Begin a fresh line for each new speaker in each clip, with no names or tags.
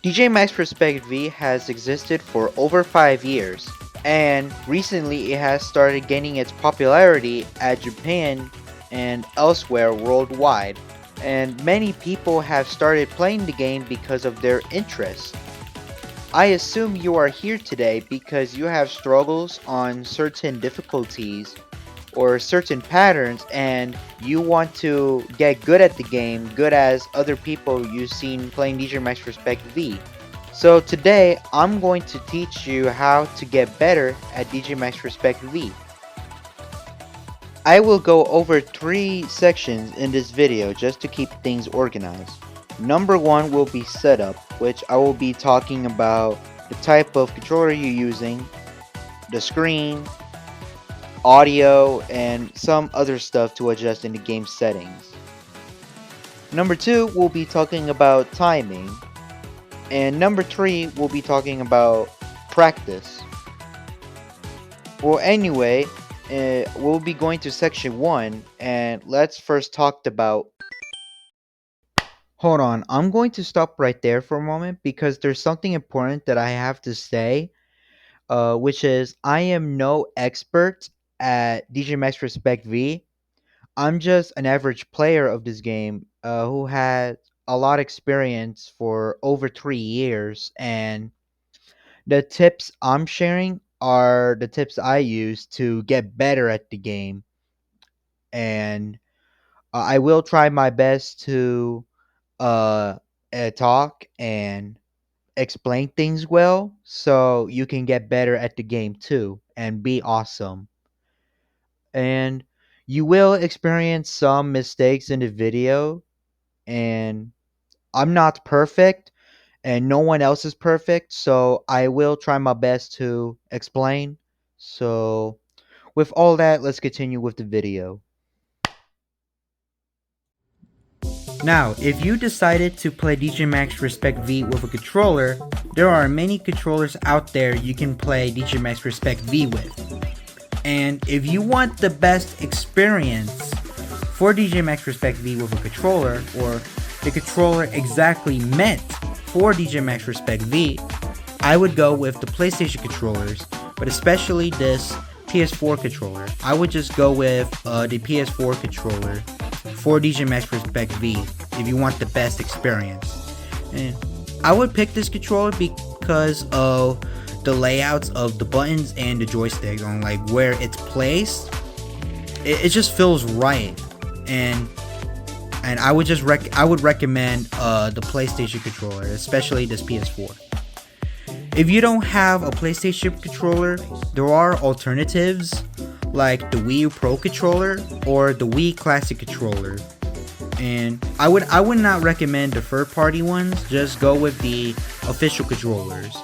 DJMAX Respect V has existed for over 5 years, and recently it has started gaining its popularity at Japan and elsewhere worldwide, and many people have started playing the game because of their interest. I assume you are here today because you have struggles on certain difficulties or certain patterns and you want to get good at the game, good as other people you've seen playing DJMAX Respect V. So today I'm going to teach you how to get better at DJMAX Respect V. I will go over 3 sections in this video just to keep things organized. Number 1 will be setup, which I will be talking about the type of controller you're using, the screen, audio, and some other stuff to adjust in the game settings. Number 2 we'll be talking about timing, and number 3 we'll be talking about practice. Well, anyway, we'll be going to section 1, and let's first talk about. Hold on, I'm going to stop right there for a moment because there's something important that I have to say, which is I am no expert at DJMAX Respect V. I'm just an average player of this game who had a lot of experience for over 3 years, and the tips I'm sharing are the tips I use to get better at the game, and I will try my best to uh, talk and explain things well so you can get better at the game too and be awesome. And you will experience some mistakes in the video, and I'm not perfect and no one else is perfect, so I will try my best to explain. So with all that, let's continue with the video. Now, if you decided to play DJMAX Respect V with a controller, there are many controllers out there you can play DJMAX Respect V with. And if you want the best experience for DJMAX Respect V with a controller, or the controller exactly meant for DJMAX Respect V, I would go with the PlayStation controllers, but especially this PS4 controller. I would just go with the PS4 controller for DJMAX Respect V if you want the best experience. And I would pick this controller because of the layouts of the buttons and the joystick on like where it's placed. It just feels right, and I would just recommend the PlayStation controller, especially this PS4. If you don't have a PlayStation controller, there are alternatives like the Wii U Pro controller or the Wii Classic controller. And I would not recommend the third-party ones. Just go with the official controllers,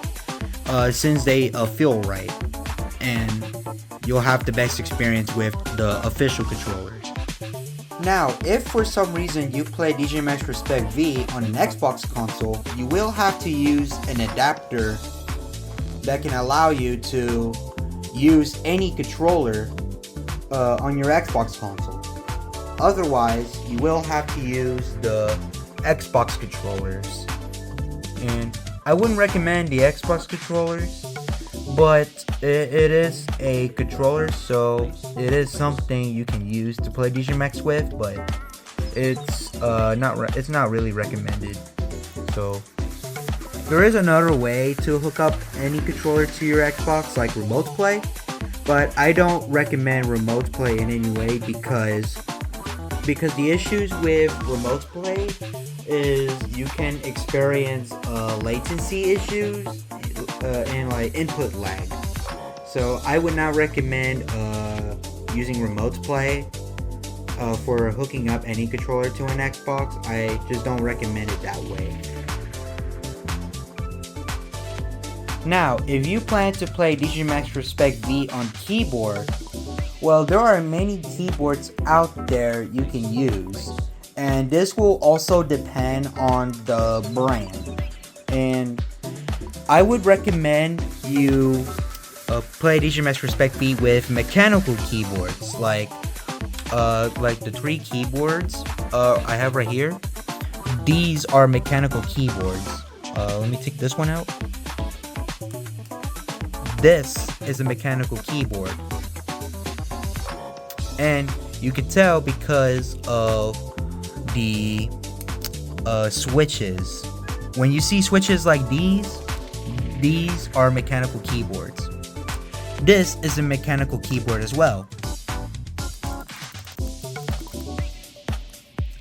since they feel right, and you'll have the best experience with the official controllers. Now, if for some reason you play DJMAX Respect V on an Xbox console, you will have to use an adapter that can allow you to use any controller on your Xbox console. Otherwise, you will have to use the Xbox controllers. And I wouldn't recommend the Xbox controllers, but it is a controller, so it is something you can use to play DJMAX with, but it's not really recommended. So there is another way to hook up any controller to your Xbox, like remote play, but I don't recommend remote play in any way because the issues with remote play is you can experience latency issues and like input lag. So I would not recommend using remote play for hooking up any controller to an Xbox. I just don't recommend it that way. Now, if you plan to play DJMAX Respect V on keyboard, well, there are many keyboards out there you can use, and this will also depend on the brand. And I would recommend you play DJMAX Respect V with mechanical keyboards, like the 3 keyboards I have right here. These are mechanical keyboards, Let me take this one out. This is a mechanical keyboard, and you can tell because of the switches. When you see switches like these are mechanical keyboards. This is a mechanical keyboard as well.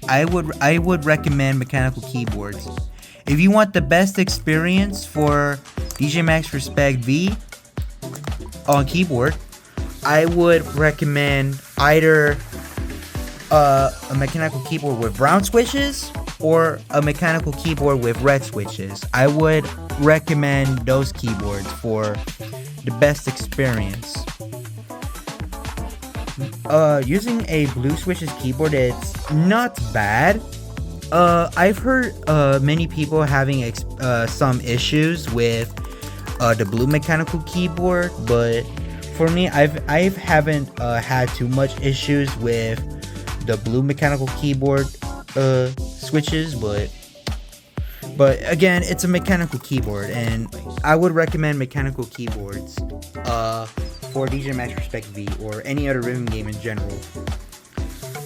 I would recommend mechanical keyboards. If you want the best experience for DJMAX RESPECT V on keyboard, I would recommend either a mechanical keyboard with brown switches or a mechanical keyboard with red switches. I would recommend those keyboards for the best experience. Using a blue switches keyboard, it's not bad. I've heard many people having some issues with the blue mechanical keyboard, but for me, I haven't had too much issues with the blue mechanical keyboard switches, but again, it's a mechanical keyboard, and I would recommend mechanical keyboards for DJMAX RESPECT V or any other rhythm game in general.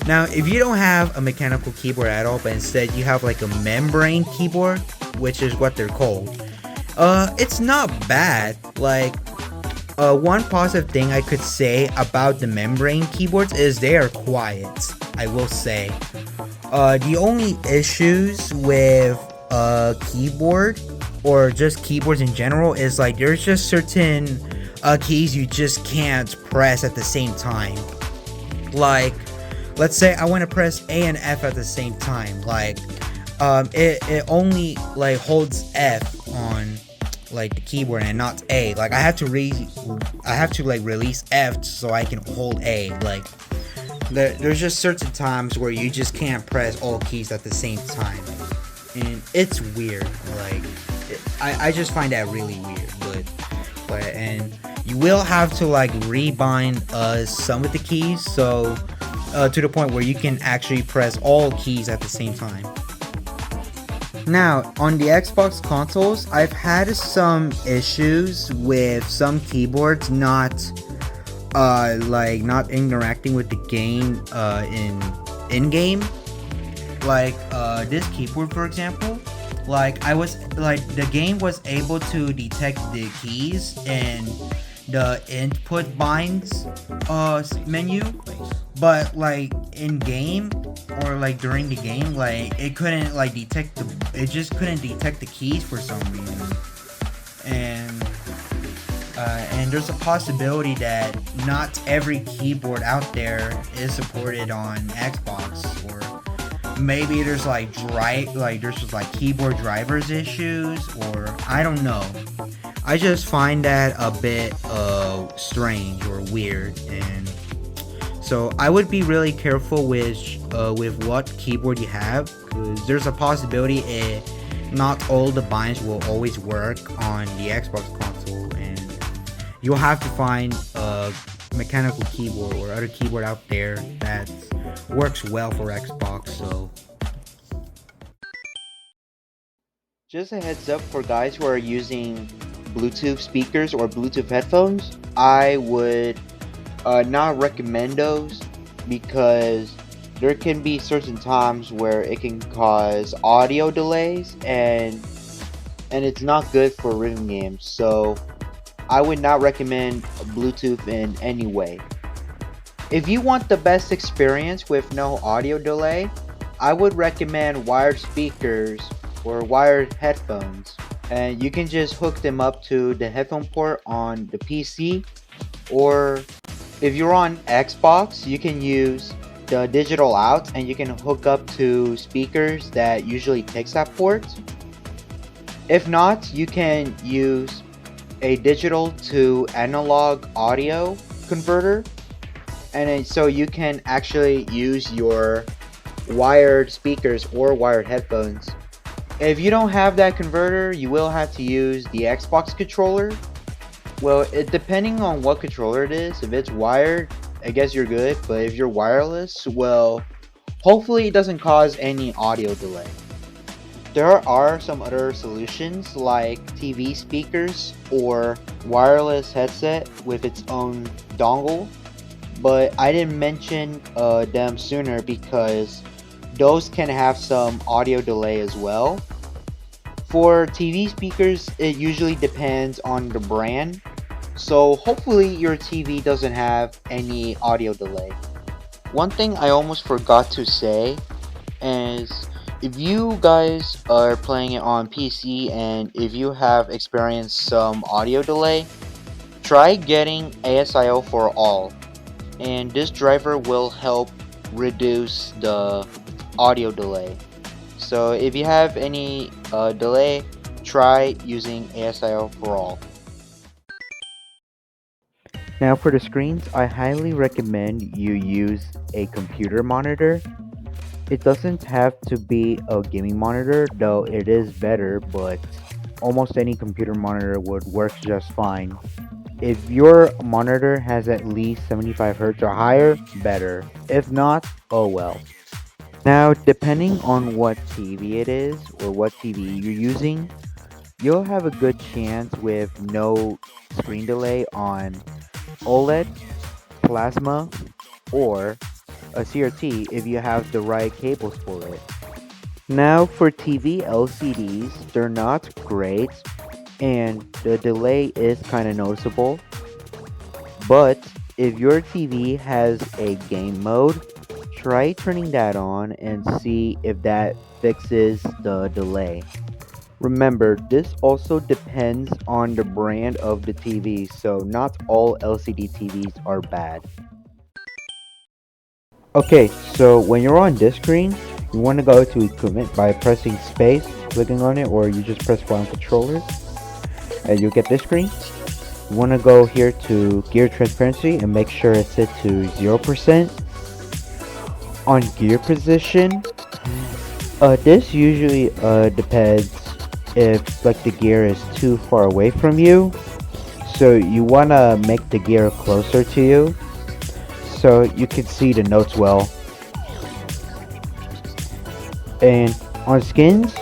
Now, if you don't have a mechanical keyboard at all, but instead you have like a membrane keyboard, which is what they're called, it's not bad. Like, one positive thing I could say about the membrane keyboards is they are quiet, I will say. The only issues with keyboard or just keyboards in general is like there's just certain keys you just can't press at the same time. Like, let's say I want to press A and F at the same time. Like, it only like holds F on like the keyboard and not A. Like, I have to like release F so I can hold A. Like, there's just certain times where you just can't press all keys at the same time, and it's weird. Like, I just find that really weird. But and you will have to like rebind some of the keys, so to the point where you can actually press all keys at the same time. Now, on the Xbox consoles, I've had some issues with some keyboards not not interacting with the game in game. Like this keyboard, for example. Like, the game was able to detect the keys in the input binds menu, but like in game or like during the game, like it couldn't like detect it just couldn't detect the keys for some reason. And there's a possibility that not every keyboard out there is supported on Xbox, or maybe there's there's just like keyboard drivers issues, or I don't know. I just find that a bit strange or weird, and so I would be really careful with what keyboard you have, because there's a possibility not all the binds will always work on the Xbox console, and you'll have to find a mechanical keyboard or other keyboard out there that works well for Xbox. So just a heads up for guys who are using Bluetooth speakers or Bluetooth headphones, I would not recommend those, because there can be certain times where it can cause audio delays, and it's not good for rhythm games. So I would not recommend Bluetooth in any way. If you want the best experience with no audio delay, I would recommend wired speakers or wired headphones, and you can just hook them up to the headphone port on the PC, or if you're on Xbox, you can use the digital out and you can hook up to speakers that usually takes that port. If not, you can use a digital to analog audio converter, and so you can actually use your wired speakers or wired headphones. If you don't have that converter, you will have to use the Xbox controller. Well, depending on what controller it is, if it's wired, I guess you're good, but if you're wireless, well, hopefully it doesn't cause any audio delay. There are some other solutions like TV speakers or wireless headset with its own dongle, but I didn't mention them sooner because those can have some audio delay as well. For TV speakers, it usually depends on the brand, so hopefully your TV doesn't have any audio delay. One thing I almost forgot to say is if you guys are playing it on PC and if you have experienced some audio delay, try getting ASIO for all, and this driver will help reduce the audio delay. So if you have any delay, try using ASIO for all. Now for the screens, I highly recommend you use a computer monitor. It doesn't have to be a gaming monitor, though it is better, but almost any computer monitor would work just fine. If your monitor has at least 75 Hz or higher, better. If not, oh well. Now, depending on what TV it is or what TV you're using, you'll have a good chance with no screen delay on OLED, plasma, or a CRT if you have the right cables for it. Now for TV LCDs, they're not great and the delay is kind of noticeable, but if your TV has a game mode, try turning that on and see if that fixes the delay. Remember, this also depends on the brand of the TV, so not all LCD TVs are bad. Okay, so when you're on this screen, you want to go to equipment by pressing space, clicking on it, or you just press Y on controller, and you'll get this screen. You want to go here to gear transparency and make sure it's set to 0%. On gear position, this usually depends if like the gear is too far away from you, so you want to make the gear closer to you so you can see the notes well. And on skins,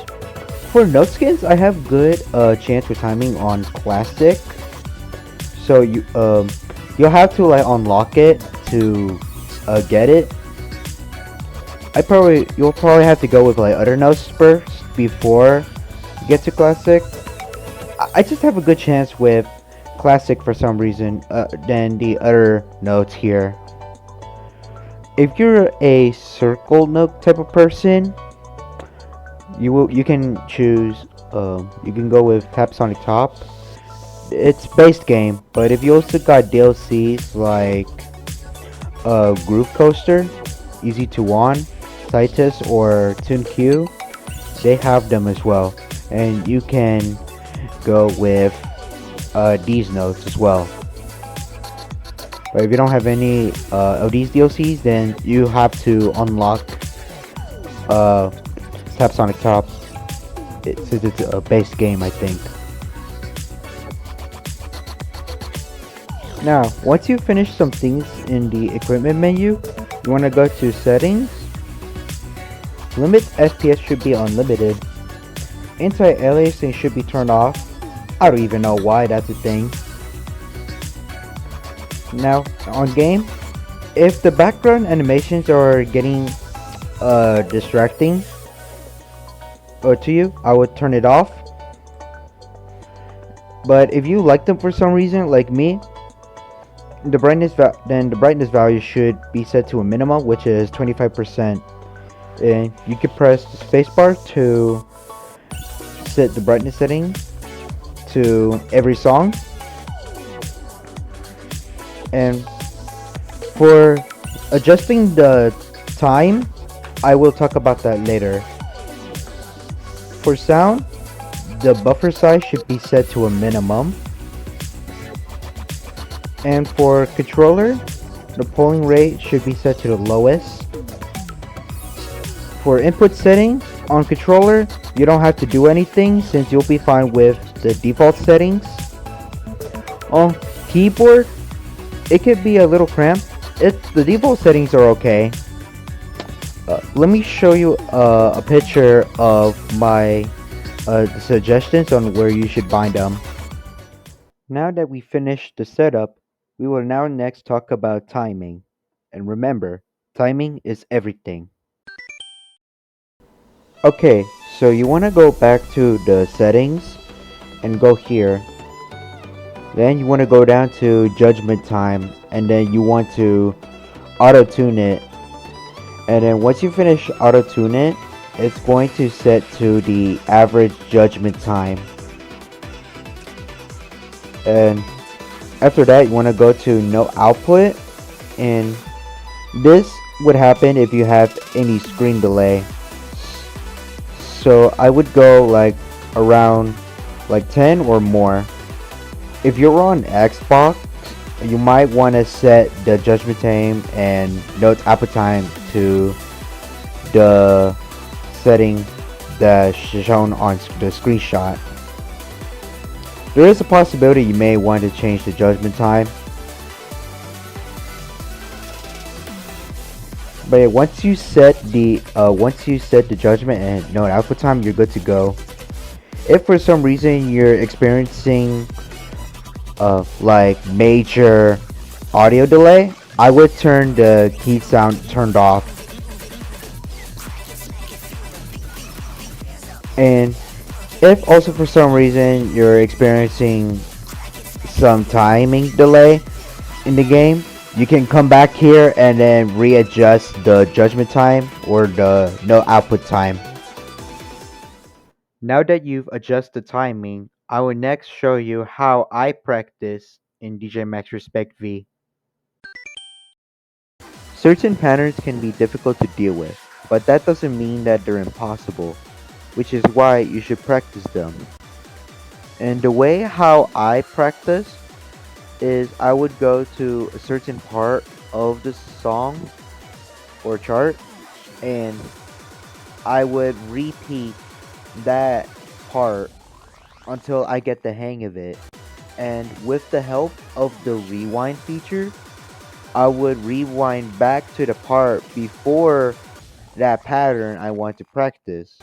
for note skins, I have good chance with timing on classic, so you'll have to like unlock it to get it. You'll probably have to go with like other notes first before you get to classic. I just have a good chance with classic for some reason than the other notes here. If you're a circle note type of person, you can choose you can go with Tap Sonic Top. It's base game, but if you also got DLCs like Groove Coaster, Easy to Won, Citus, or Tune Q, they have them as well, and you can go with these notes as well. But if you don't have any of these DLCs, then you have to unlock Tap Sonic Top since it's a base game, I think. Now, once you finish some things in the equipment menu, you want to go to settings. Limit FPS should be unlimited. Anti-aliasing should be turned off. I don't even know why that's a thing. Now, on game, if the background animations are getting distracting to you, I would turn it off. But if you like them for some reason, like me, the brightness value should be set to a minimum, which is 25%. And you can press the spacebar to set the brightness setting to every song. And for adjusting the time, I will talk about that later. For sound, the buffer size should be set to a minimum. And for controller, the polling rate should be set to the lowest. For input settings, on controller, you don't have to do anything since you'll be fine with the default settings. On keyboard, it could be a little cramped. The default settings are okay. Let me show you a picture of my suggestions on where you should bind them. Now that we finished the setup, we will now next talk about timing. And remember, timing is everything. Okay, so you want to go back to the settings and go here. Then you want to go down to judgment time and then you want to auto tune it. And then once you finish auto tune it, it's going to set to the average judgment time. And after that, you want to go to no output, and this would happen if you have any screen delay. So I would go like around like 10 or more. If you're on Xbox, you might want to set the judgment time and note output time to the setting that's shown on the screenshot. There is a possibility you may want to change the judgment time, but once you set the judgment and note output time, you're good to go. If for some reason you're experiencing like major audio delay, I would turn the key sound turned off. And if also for some reason you're experiencing some timing delay in the game, you can come back here and then readjust the judgment time or the no output time. Now that you've adjusted the timing, I will next show you how I practice in DJMAX RESPECT V. Certain patterns can be difficult to deal with, but that doesn't mean that they're impossible, which is why you should practice them. And the way how I practice is I would go to a certain part of the song or chart and I would repeat that part until I get the hang of it. And with the help of the rewind feature, I would rewind back to the part before that pattern I want to practice.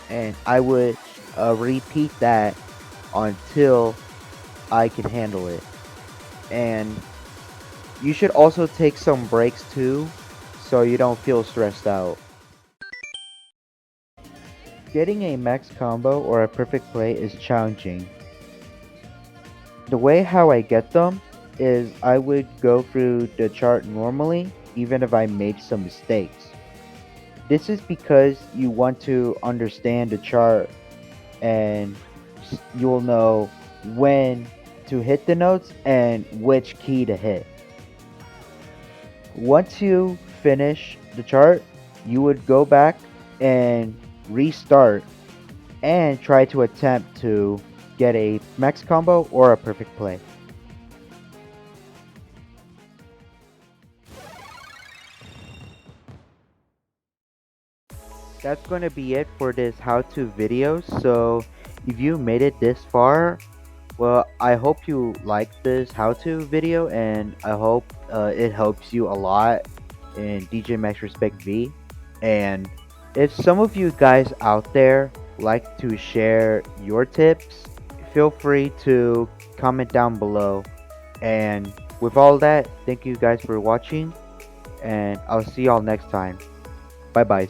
And I would repeat that until I can handle it. And you should also take some breaks too, so you don't feel stressed out. Getting a max combo or a perfect play is challenging. The way how I get them is I would go through the chart normally, even if I made some mistakes. This is because you want to understand the chart and you'll know when to hit the notes and which key to hit. Once you finish the chart, you would go back and restart and try to attempt to get a max combo or a perfect play. That's going to be it for this how-to video. So if you made it this far, well, I hope you liked this how-to video and I hope it helps you a lot in DJMAX RESPECT V. And if some of you guys out there like to share your tips, feel free to comment down below. And with all that, thank you guys for watching and I'll see y'all next time. Bye bye.